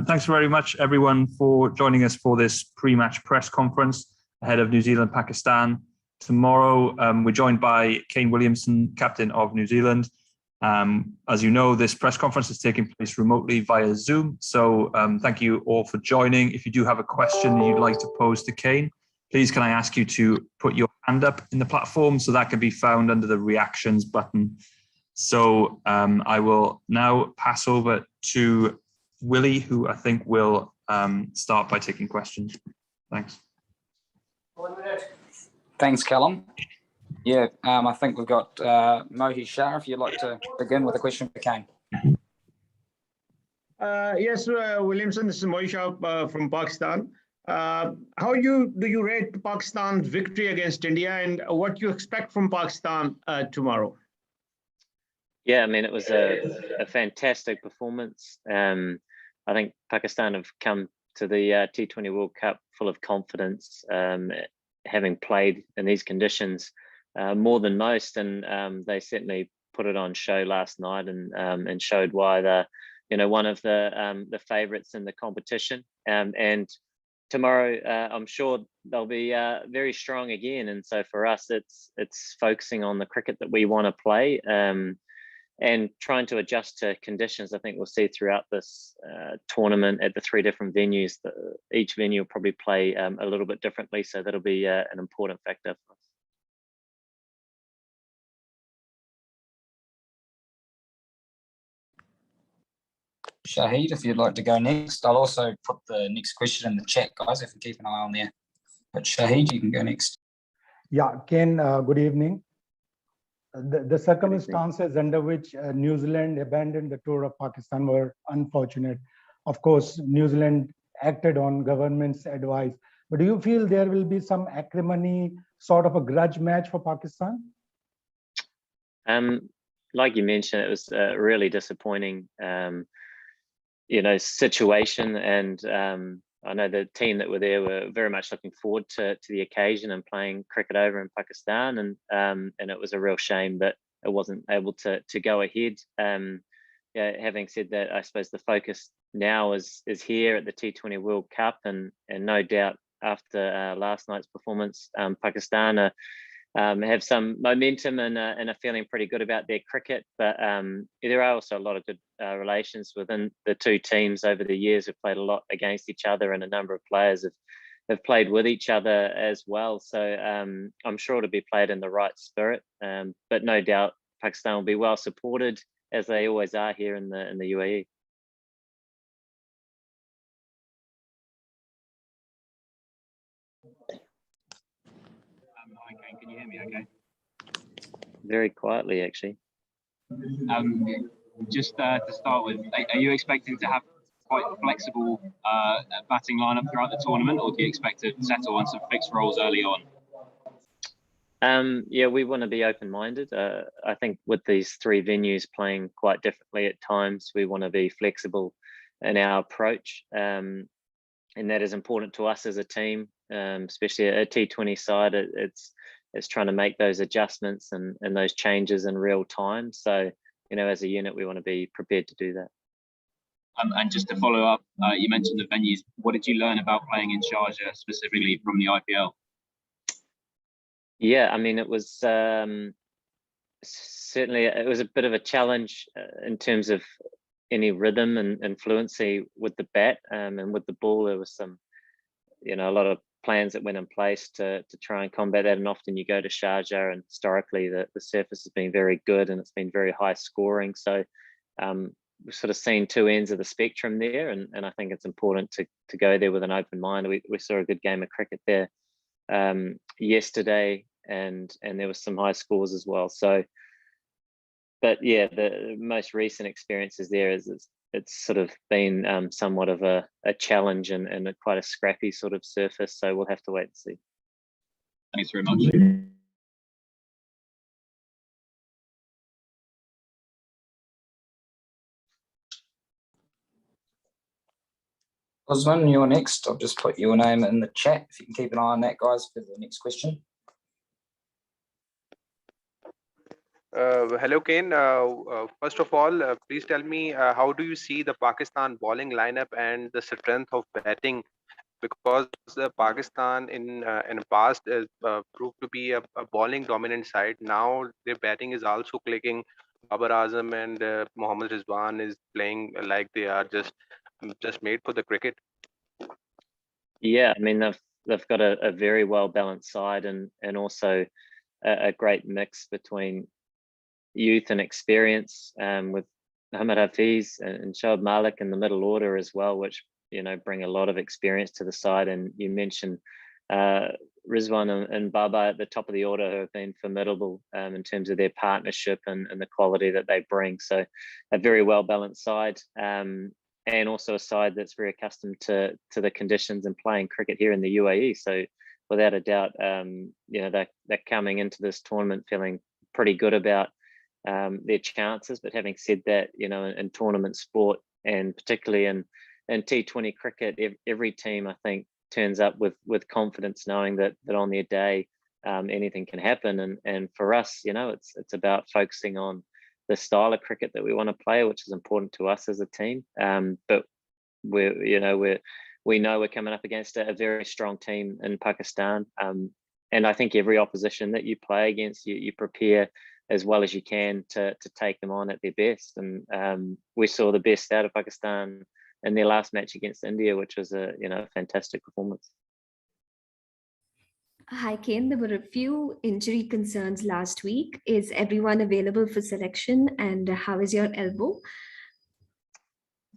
Thanks very much, everyone, for joining us for this pre-match press conference ahead of New Zealand-Pakistan. Tomorrow, we're joined by Kane Williamson, captain of New Zealand. As you know, this press conference is taking place remotely via Zoom. So thank you all for joining. If you do have a question that you'd like to pose to Kane, please can I ask you to put your hand up in the platform, so that can be found under the reactions button. So I will now pass over to Willie, who I think will start by taking questions. Thanks. Thanks, Callum. Yeah, I think we've got Mohi Shah, if you'd like to begin with a question for Kane. Yes, Williamson, this is Mohi Shah from Pakistan. How do you rate Pakistan's victory against India, and what you expect from Pakistan tomorrow? Yeah, I mean, it was a fantastic performance. I think Pakistan have come to the T20 World Cup full of confidence, having played in these conditions more than most, and they certainly put it on show last night and showed why they're, one of the favourites in the competition. And tomorrow, I'm sure they'll be very strong again. And so for us, it's focusing on the cricket that we want to play. And trying to adjust to conditions. I think we'll see throughout this tournament at the 3 different venues, each venue will probably play a little bit differently. So that'll be an important factor for us. Shahid, if you'd like to go next. I'll also put the next question in the chat, guys, if you keep an eye on there. But Shahid, you can go next. Yeah, Ken, good evening. The circumstances under which New Zealand abandoned the tour of Pakistan were unfortunate. Of course, New Zealand acted on government's advice. But do you feel there will be some acrimony, sort of a grudge match for Pakistan? Like you mentioned, it was a really disappointing, situation. And I know the team that were there were very much looking forward to the occasion and playing cricket over in Pakistan, and it was a real shame that it wasn't able to go ahead. Having said that, I suppose the focus now is here at the T20 World Cup, and no doubt after last night's performance, Pakistan have some momentum and are feeling pretty good about their cricket. But there are also a lot of good relations within the two teams over the years. We've played a lot against each other, and a number of players have played with each other as well. So I'm sure it'll be played in the right spirit. But no doubt Pakistan will be well supported, as they always are here in the UAE. Okay, can you hear me okay? Very quietly, actually. Just to start with, are you expecting to have quite a flexible batting lineup throughout the tournament, or do you expect to settle on some fixed roles early on? Yeah, we want to be open-minded. I think with these 3 venues playing quite differently at times, we want to be flexible in our approach. And that is important to us as a team, especially a T20 side. It's trying to make those adjustments and those changes in real time. So, as a unit, we want to be prepared to do that. And just to follow up, you mentioned the venues. What did you learn about playing in Sharjah specifically from the IPL? Yeah, I mean, it was certainly a bit of a challenge in terms of any rhythm and fluency with the bat, and with the ball. There was some, a lot of plans that went in place to try and combat that. And often you go to Sharjah, and historically the surface has been very good and it's been very high scoring. So we've sort of seen 2 ends of the spectrum there, and I think it's important to go there with an open mind. We saw a good game of cricket there yesterday, and there was some high scores as well. So, but yeah, the most recent experiences there it's sort of been somewhat of a challenge and quite a scrappy sort of surface. So we'll have to wait and see. Thanks very much. Osman, you're next. I'll just put your name in the chat if you can keep an eye on that, guys, for the next question. Hello, Kane. First of all, please tell me how do you see the Pakistan bowling lineup and the strength of batting? Because Pakistan in the past is proved to be a bowling dominant side. Now their batting is also clicking. Babar Azam and Mohammad Rizwan is playing like they are just made for the cricket. Yeah, I mean they've got a very well balanced side and also a great mix between youth and experience, with Muhammad Hafiz and Shoaib Malik in the middle order as well, which bring a lot of experience to the side. And you mentioned Rizwan and Baba at the top of the order, who have been formidable in terms of their partnership and the quality that they bring. So a very well balanced side, and also a side that's very accustomed to the conditions and playing cricket here in the UAE. So without a doubt, they're coming into this tournament feeling pretty good about their chances. But having said that, in tournament sport, and particularly in T20 cricket, every team, I think, turns up with confidence, knowing that on their day anything can happen. And for us, it's about focusing on the style of cricket that we want to play, which is important to us as a team. But we know we're coming up against a very strong team in Pakistan. And I think every opposition that you play against, you prepare as well as you can to take them on at their best. And we saw the best out of Pakistan in their last match against India, which was a fantastic performance. Hi, Kane. There were a few injury concerns last week. Is everyone available for selection? And how is your elbow?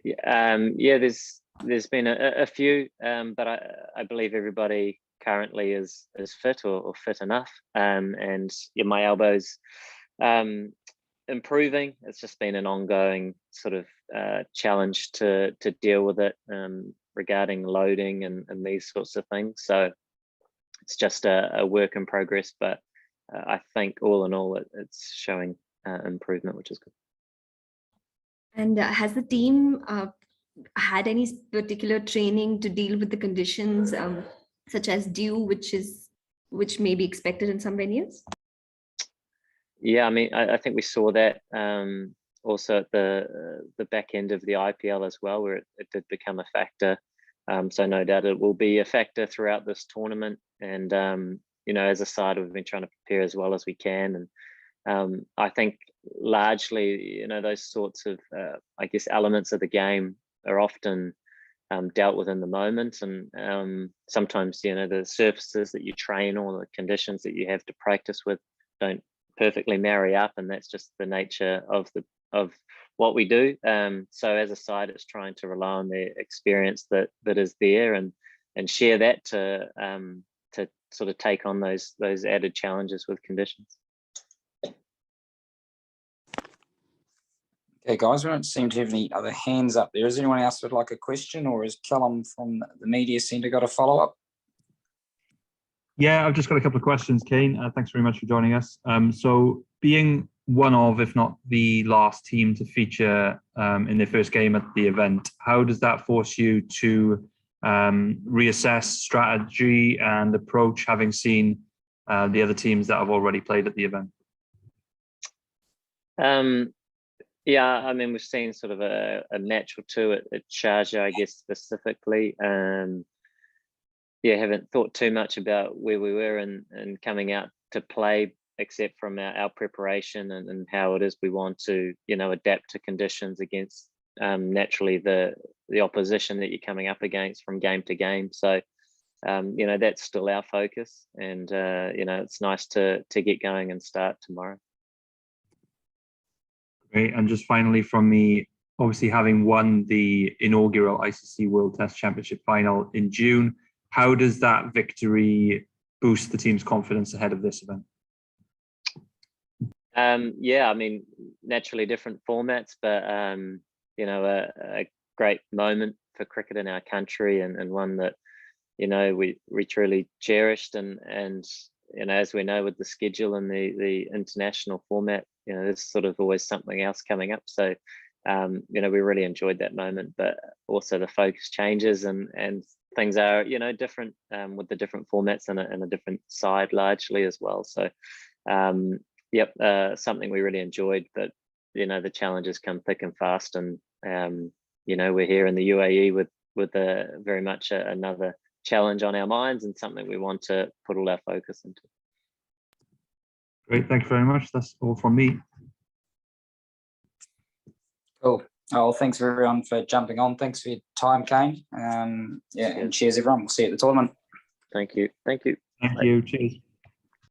Yeah, there's been a few, but I believe everybody currently is fit or fit enough. And my elbow's improving. It's just been an ongoing sort of challenge to deal with it, regarding loading and these sorts of things. So it's just a work in progress, but I think all in all it's showing improvement, which is good. And has the team had any particular training to deal with the conditions, such as dew, which may be expected in some venues? Yeah, I mean, I think we saw that also at the back end of the IPL as well, where it did become a factor. So no doubt it will be a factor throughout this tournament. And as a side, we've been trying to prepare as well as we can. And I think largely, those sorts of, elements of the game are often dealt with in the moment. And sometimes, the surfaces that you train or the conditions that you have to practice with don't perfectly marry up, and that's just the nature of what we do. So as a side, it's trying to rely on the experience that is there and share that to sort of take on those added challenges with conditions. Okay, guys, we don't seem to have any other hands up there. Is anyone else would like a question, or has Callum from the media centre got a follow-up? Yeah, I've just got a couple of questions, Kane. Thanks very much for joining us. So being one of, if not the last team to feature in their first game at the event, how does that force you to reassess strategy and approach, having seen the other teams that have already played at the event? Yeah, I mean, we've seen sort of a match or two at Sharjah, I guess, specifically. Haven't thought too much about where we were and coming out to play, except from our preparation and how it is we want to, adapt to conditions against naturally the opposition that you're coming up against from game to game. So, that's still our focus, and it's nice to get going and start tomorrow. Great. And just finally from me, obviously having won the inaugural ICC World Test Championship final in June, how does that victory boost the team's confidence ahead of this event? I mean, naturally different formats, but a great moment for cricket in our country, and one that we truly cherished. And as we know, with the schedule and the international format, there's sort of always something else coming up. So we really enjoyed that moment, but also the focus changes and things are different with the different formats and a different side largely as well. So something we really enjoyed. But the challenges come thick and fast, and we're here in the UAE with very much another challenge on our minds, and something we want to put all our focus into. Great, thank you very much. That's all from me. Cool. Oh, thanks everyone for jumping on. Thanks for your time, Kane. And cheers everyone. We'll see you at the tournament. Thank you. Thank you. Thank you. Cheers.